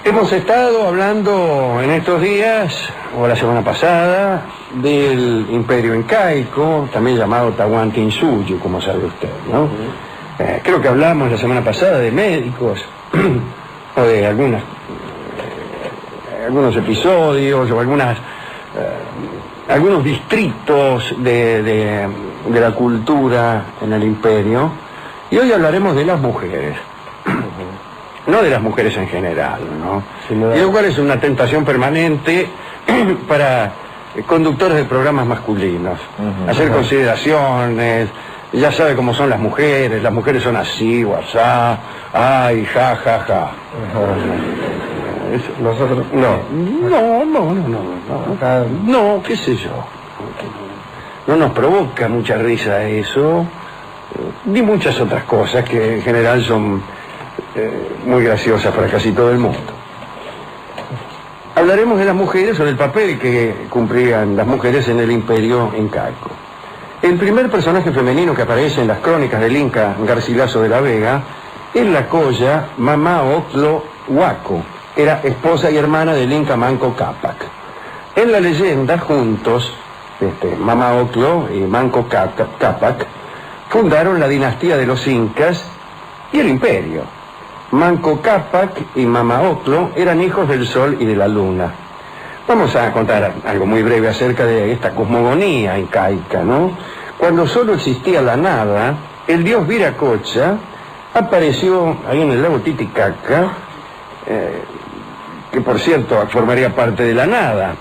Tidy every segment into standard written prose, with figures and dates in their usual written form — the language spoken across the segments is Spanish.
Hemos estado hablando en estos días, o la semana pasada, del imperio incaico, también llamado Tahuantinsuyo, como sabe usted, ¿no? Creo que hablamos la semana pasada de médicos, o de algunos episodios, o algunos distritos de la cultura en el imperio, y hoy hablaremos de las mujeres. No de las mujeres en general, ¿no? Y lo cual es una tentación permanente para conductores de programas masculinos. Hacer consideraciones, ya sabe cómo son las mujeres son así, guasá, ay, ja, ja, ja. Nosotros... No, qué sé yo. No nos provoca mucha risa eso, ni muchas otras cosas que en general son muy graciosas para casi todo el mundo. Hablaremos de las mujeres, sobre el papel que cumplían las mujeres en el imperio incaico. El primer personaje femenino que aparece en las crónicas del Inca Garcilaso de la Vega es la colla Mamá Oclo Huaco. Era esposa y hermana del Inca Manco Cápac. En la leyenda, juntos, Mamá Oclo y Manco Cápac fundaron la dinastía de los Incas y el imperio. Manco Cápac y Mamá Oclo eran hijos del sol y de la luna. Vamos a contar algo muy breve acerca de esta cosmogonía incaica, ¿no? Cuando solo existía la nada, el dios Viracocha apareció ahí en el lago Titicaca, que por cierto formaría parte de la nada.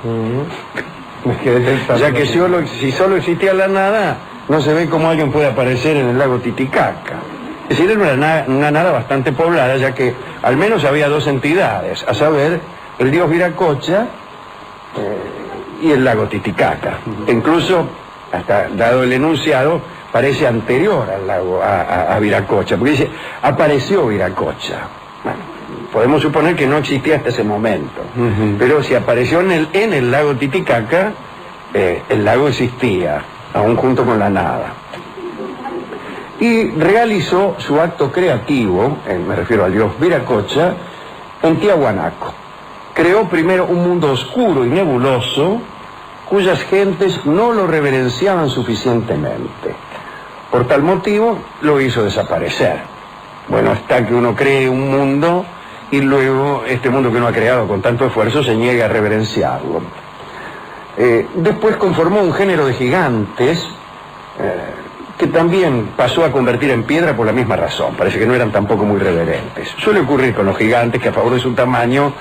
Ya que si solo existía la nada, no se ve cómo alguien puede aparecer en el lago Titicaca. Es decir, era una nada bastante poblada, ya que al menos había dos entidades, a saber, el dios Viracocha y el lago Titicaca. Incluso, hasta dado el enunciado, parece anterior al lago, a Viracocha, porque dice, apareció Viracocha. Bueno, podemos suponer que no existía hasta ese momento, pero si apareció en el lago Titicaca, el lago existía, aún junto con la nada. Y realizó su acto creativo, me refiero al dios Viracocha, en Tiahuanaco. Creó primero un mundo oscuro y nebuloso, cuyas gentes no lo reverenciaban suficientemente. Por tal motivo, lo hizo desaparecer. Bueno, hasta que uno cree un mundo, y luego este mundo que uno ha creado con tanto esfuerzo se niega a reverenciarlo. Después conformó un género de gigantes, que también pasó a convertir en piedra por la misma razón. Parece que no eran tampoco muy reverentes. Suele ocurrir con los gigantes que a favor de su tamaño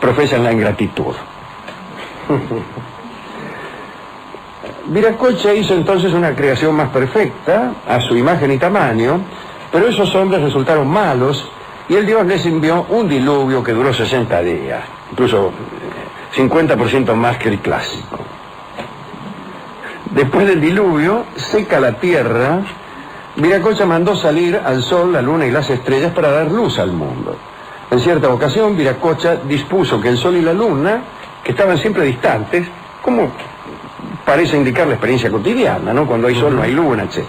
profesan la ingratitud. Viracocha hizo entonces una creación más perfecta, a su imagen y tamaño, pero esos hombres resultaron malos y el dios les envió un diluvio que duró 60 días, incluso 50% más que el clásico. Después del diluvio, seca la tierra, Viracocha mandó salir al sol, la luna y las estrellas para dar luz al mundo. En cierta ocasión, Viracocha dispuso que el sol y la luna, que estaban siempre distantes, como parece indicar la experiencia cotidiana, ¿no? Cuando hay sol no hay luna, etc.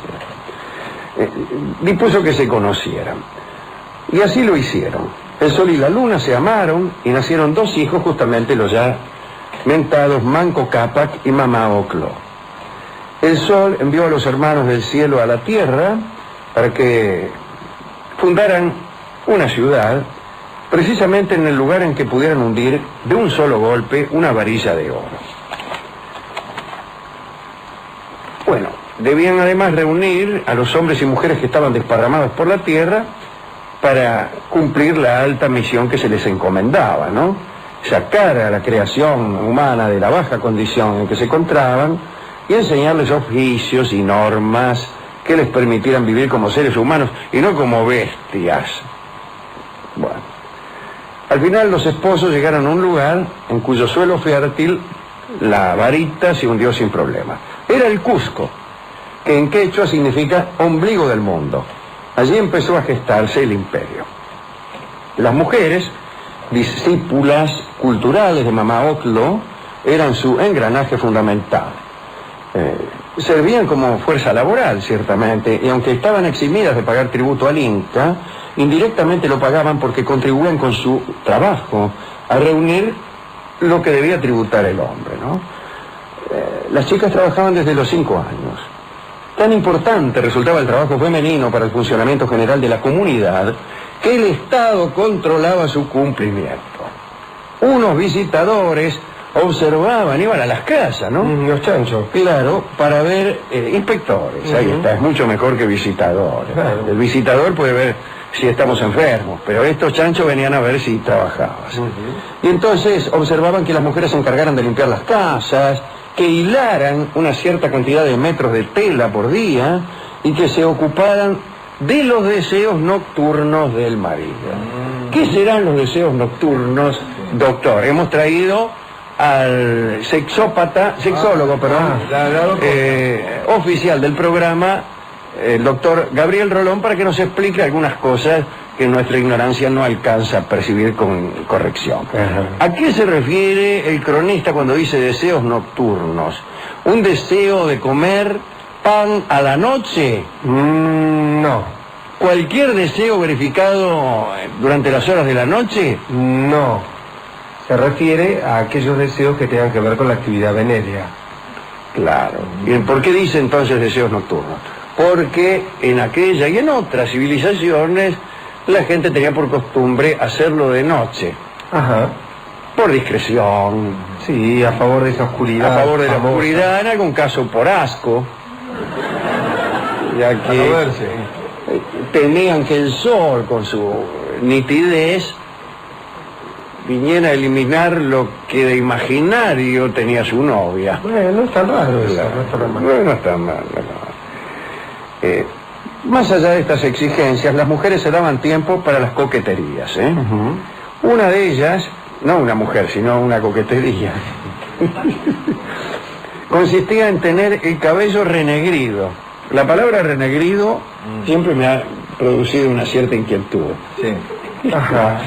Dispuso que se conocieran. Y así lo hicieron. El sol y la luna se amaron y nacieron dos hijos, justamente los ya mentados Manco Cápac y Mamá Oclo. El sol envió a los hermanos del cielo a la tierra para que fundaran una ciudad, precisamente en el lugar en que pudieran hundir de un solo golpe una varilla de oro. Bueno, debían además reunir a los hombres y mujeres que estaban desparramados por la tierra para cumplir la alta misión que se les encomendaba, ¿no? Sacar a la creación humana de la baja condición en que se encontraban y enseñarles oficios y normas que les permitieran vivir como seres humanos y no como bestias. Bueno, al final los esposos llegaron a un lugar en cuyo suelo fértil la varita se hundió sin problema. Era el Cusco, que en quechua significa ombligo del mundo. Allí empezó a gestarse el imperio. Las mujeres, discípulas culturales de Mamá Oclo, eran su engranaje fundamental. Servían como fuerza laboral, ciertamente, y aunque estaban eximidas de pagar tributo al Inca, indirectamente lo pagaban porque contribuían con su trabajo a reunir lo que debía tributar el hombre, ¿no? Las chicas trabajaban desde los 5 años. Tan importante resultaba el trabajo femenino para el funcionamiento general de la comunidad que el Estado controlaba su cumplimiento. Unos visitadores observaban, iban a las casas, ¿no? Los chanchos. Claro, para ver inspectores. Ahí está, es mucho mejor que visitadores. Claro. El visitador puede ver si estamos enfermos, pero estos chanchos venían a ver si trabajabas. Y entonces observaban que las mujeres se encargaran de limpiar las casas, que hilaran una cierta cantidad de metros de tela por día y que se ocuparan de los deseos nocturnos del marido. ¿Qué serán los deseos nocturnos, doctor? Hemos traído al sexólogo, oficial del programa, el doctor Gabriel Rolón, para que nos explique algunas cosas que nuestra ignorancia no alcanza a percibir con corrección. ¿A qué se refiere el cronista cuando dice deseos nocturnos? ¿Un deseo de comer pan a la noche? No. ¿Cualquier deseo verificado durante las horas de la noche? No. Se refiere a aquellos deseos que tengan que ver con la actividad venérea. Claro. ¿Y por qué dice entonces deseos nocturnos? Porque en aquella y en otras civilizaciones la gente tenía por costumbre hacerlo de noche. Ajá. Por discreción. Sí, a favor de esa oscuridad. A favor de la oscuridad, en algún caso por asco. Ya que temían que el sol, con su nitidez, viniera a eliminar lo que de imaginario tenía su novia. Bueno, no es tan raro eso, no está tan mal. No está mal, más allá de estas exigencias, las mujeres se daban tiempo para las coqueterías, ¿eh? Una de ellas, no una mujer, sino una coquetería, consistía en tener el cabello renegrido. La palabra renegrido siempre me ha producido una cierta inquietud. Sí. Ajá.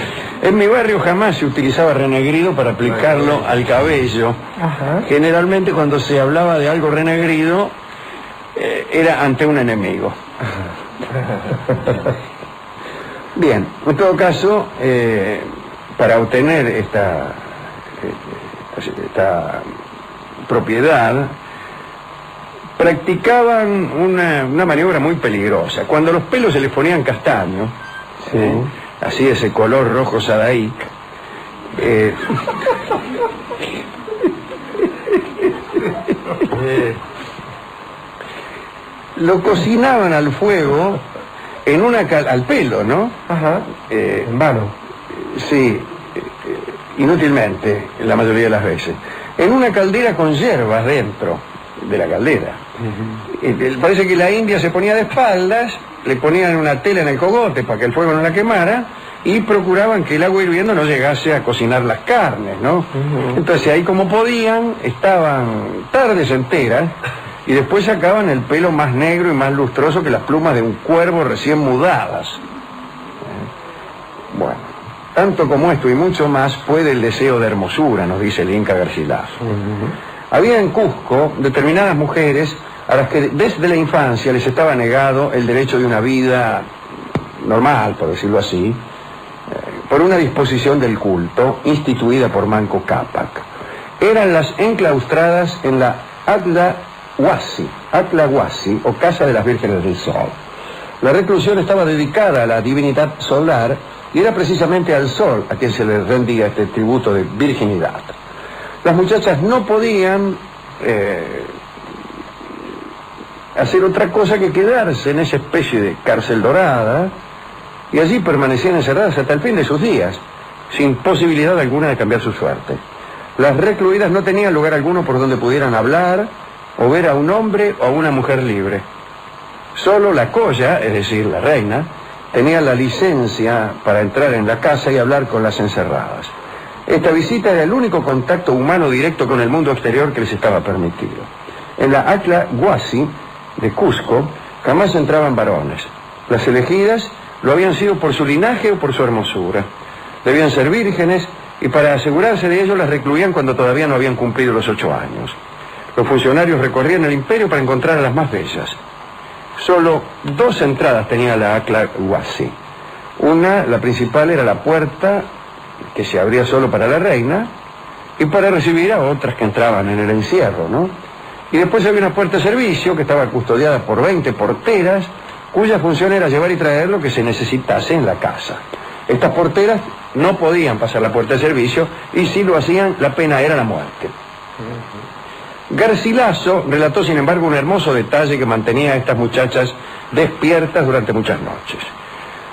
En mi barrio jamás se utilizaba renegrido para aplicarlo al cabello. Ajá. Generalmente cuando se hablaba de algo renegrido era ante un enemigo. Bien, en todo caso, para obtener esta propiedad, practicaban una maniobra muy peligrosa. Cuando los pelos se les ponían castaños, sí, así ese color rojo sadaik, lo cocinaban al fuego en al pelo, ¿no? Ajá. En vano. Sí, inútilmente, la mayoría de las veces. En una caldera con hierbas dentro de la caldera. Parece que la india se ponía de espaldas, le ponían una tela en el cogote para que el fuego no la quemara y procuraban que el agua hirviendo no llegase a cocinar las carnes, ¿no? Entonces ahí como podían, estaban tardes enteras y después sacaban el pelo más negro y más lustroso que las plumas de un cuervo recién mudadas. Bueno, tanto como esto y mucho más puede el deseo de hermosura, nos dice el Inca Garcilaso. Había en Cusco determinadas mujeres a las que desde la infancia les estaba negado el derecho de una vida normal, por decirlo así, por una disposición del culto instituida por Manco Cápac. Eran las enclaustradas en la Atla Huasi, o Casa de las Vírgenes del Sol. La reclusión estaba dedicada a la divinidad solar y era precisamente al sol a quien se le rendía este tributo de virginidad. Las muchachas no podían hacer otra cosa que quedarse en esa especie de cárcel dorada y allí permanecían encerradas hasta el fin de sus días, sin posibilidad alguna de cambiar su suerte. Las recluidas no tenían lugar alguno por donde pudieran hablar o ver a un hombre o a una mujer libre. Solo la colla, es decir, la reina, tenía la licencia para entrar en la casa y hablar con las encerradas. Esta visita era el único contacto humano directo con el mundo exterior que les estaba permitido. En la Atla Huasi de Cusco jamás entraban varones. Las elegidas lo habían sido por su linaje o por su hermosura. Debían ser vírgenes y para asegurarse de ello las recluían cuando todavía no habían cumplido los 8 años. Los funcionarios recorrían el imperio para encontrar a las más bellas. Solo 2 entradas tenía la Atla Huasi. La principal era la puerta que se abría solo para la reina y para recibir a otras que entraban en el encierro, ¿no? Y después había una puerta de servicio que estaba custodiada por 20 porteras, cuya función era llevar y traer lo que se necesitase en la casa. Estas porteras no podían pasar la puerta de servicio y si lo hacían, la pena era la muerte. Garcilaso relató, sin embargo, un hermoso detalle que mantenía a estas muchachas despiertas durante muchas noches.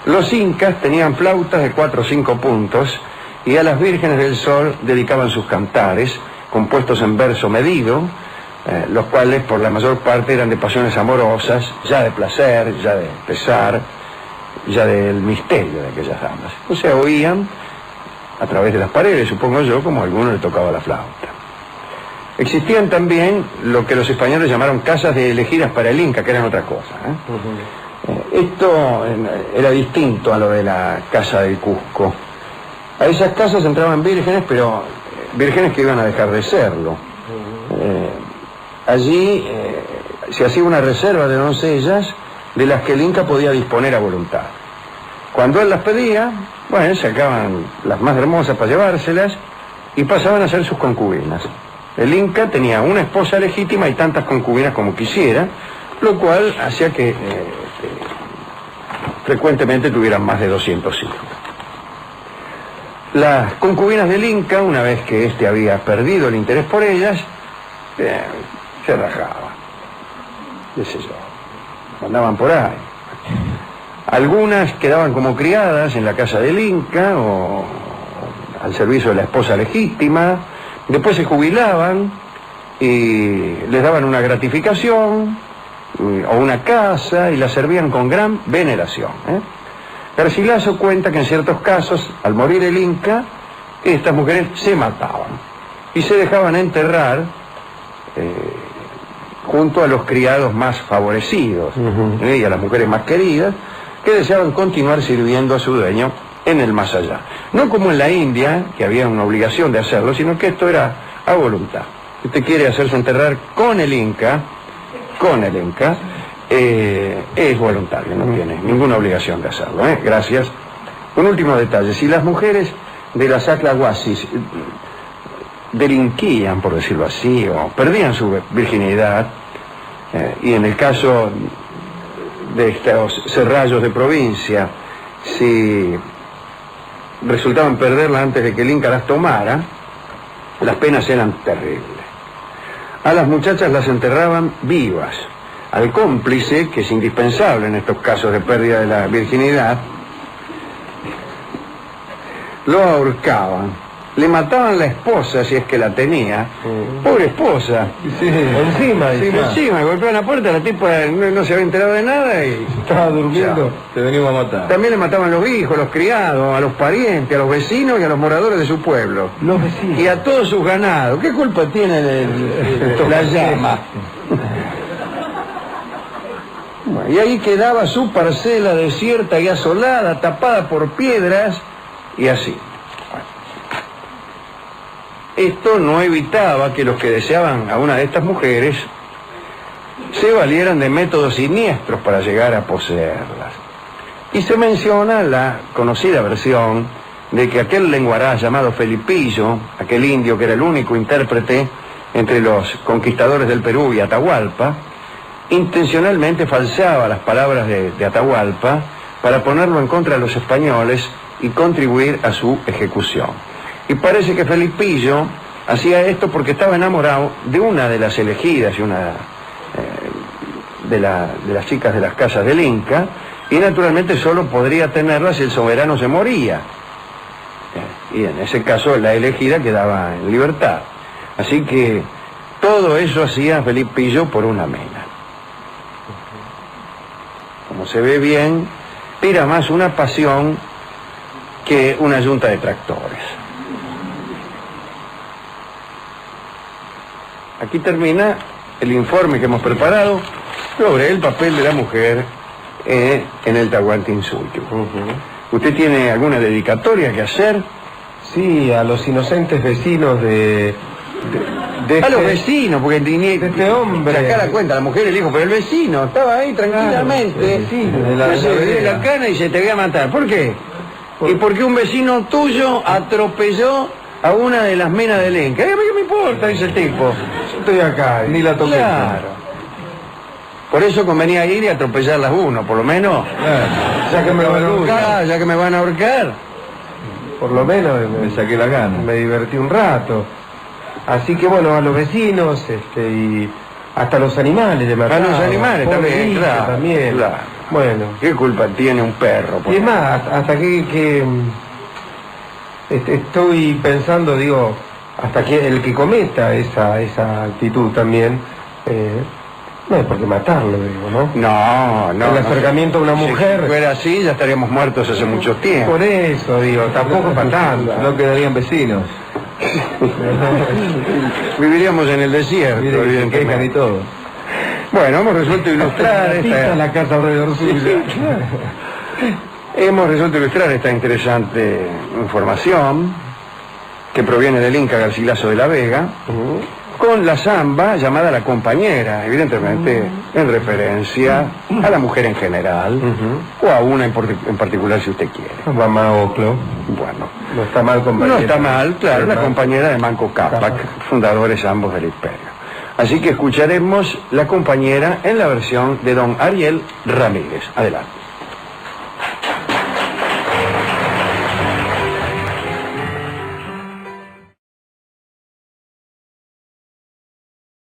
Los incas tenían flautas de 4 o 5 puntos y a las vírgenes del sol dedicaban sus cantares, compuestos en verso medido, los cuales por la mayor parte eran de pasiones amorosas, ya de placer, ya de pesar, ya del misterio de aquellas damas. O sea, oían a través de las paredes, supongo yo, como a alguno le tocaba la flauta. Existían también lo que los españoles llamaron casas de elegidas para el Inca, que eran otra cosa, Esto era distinto a lo de la casa del Cusco. A esas casas entraban vírgenes, pero vírgenes que iban a dejar de serlo. Allí se hacía una reserva de doncellas de las que el Inca podía disponer a voluntad. Cuando él las pedía, bueno, sacaban las más hermosas para llevárselas y pasaban a ser sus concubinas. El Inca tenía una esposa legítima y tantas concubinas como quisiera, lo cual hacía que frecuentemente tuvieran más de 200 hijos. Las concubinas del Inca, una vez que éste había perdido el interés por ellas, se rajaban, qué sé yo, andaban por ahí. Algunas quedaban como criadas en la casa del Inca o al servicio de la esposa legítima, después se jubilaban y les daban una gratificación o una casa y la servían con gran veneración. Garcilaso cuenta que en ciertos casos, al morir el Inca, estas mujeres se mataban y se dejaban enterrar junto a los criados más favorecidos y a las mujeres más queridas que deseaban continuar sirviendo a su dueño en el más allá. No como en la India, que había una obligación de hacerlo, sino que esto era a voluntad. Si usted quiere hacerse enterrar con el Inca, es voluntario, no tiene ninguna obligación de hacerlo. Gracias. Un último detalle, si las mujeres de las Aclahuasis delinquían, por decirlo así, o perdían su virginidad, y en el caso de estos serrallos de provincia, si resultaban perderla antes de que el Inca las tomara, las penas eran terribles. A las muchachas las enterraban vivas. Al cómplice, que es indispensable en estos casos de pérdida de la virginidad, lo ahorcaban. Le mataban la esposa, si es que la tenía. Pobre esposa. Sí, encima, golpeaban la puerta, la tipa no se había enterado de nada y estaba durmiendo, te venimos a matar. También le mataban a los hijos, a los criados, a los parientes, a los vecinos y a los moradores de su pueblo. Los vecinos. Y a todos sus ganados. ¿Qué culpa tiene la llama? Bueno, y ahí quedaba su parcela desierta y asolada, tapada por piedras y así. Esto no evitaba que los que deseaban a una de estas mujeres se valieran de métodos siniestros para llegar a poseerlas. Y se menciona la conocida versión de que aquel lenguaraz llamado Felipillo, aquel indio que era el único intérprete entre los conquistadores del Perú y Atahualpa, intencionalmente falseaba las palabras de Atahualpa para ponerlo en contra de los españoles y contribuir a su ejecución. Y parece que Felipillo hacía esto porque estaba enamorado de una de las elegidas y una de las chicas de las casas del Inca, y naturalmente solo podría tenerla si el soberano se moría. Y en ese caso la elegida quedaba en libertad. Así que todo eso hacía Felipillo por una mena. Como se ve bien, era más una pasión que una yunta de tractores. Aquí termina el informe que hemos preparado sobre el papel de la mujer en el Tahuantinsuyo. ¿Usted tiene alguna dedicatoria que hacer? Sí, a los inocentes vecinos de a los vecinos, porque tenía de este hombre. sacar la cuenta, la mujer y el hijo, pero el vecino estaba ahí tranquilamente, de la cana y se te voy a matar. ¿Por qué? Y porque un vecino tuyo atropelló a una de las menas del Lenca. ¿Qué me importa? Dice el tipo. Yo estoy acá, ni la toqué. Claro. Por eso convenía ir y atropellarlas uno, por lo menos. Ya que me van a ahorcar. Ya que me van a ahorcar. Por lo menos Me saqué la gana. me divertí un rato. Así que bueno, a los vecinos, y hasta los animales le A mataron. los animales también, claro. También. Claro. Bueno. ¿Qué culpa tiene un perro? Y es más, hasta que estoy pensando, digo, hasta que el que cometa esa actitud también, no es porque matarlo, digo, ¿no? No. El acercamiento a una mujer. Si fuera así, ya estaríamos muertos hace mucho tiempo. Por eso, digo, tampoco es para tanto. No quedarían vecinos. Viviríamos en el desierto, Mire, se quejan y evidentemente. todo. Bueno, hemos resuelto ilustrar La casa alrededor suya. Hemos resuelto ilustrar esta interesante información que proviene del Inca Garcilaso de la Vega con la samba llamada La Compañera, evidentemente en referencia a la mujer en general o a una en particular si usted quiere. Mamá Oclo. Bueno, No está mal, compañero. no está mal, claro, la Hermano. compañera de Manco Cápac, fundadores ambos del imperio. Así que escucharemos La Compañera en la versión de don Ariel Ramírez. Adelante.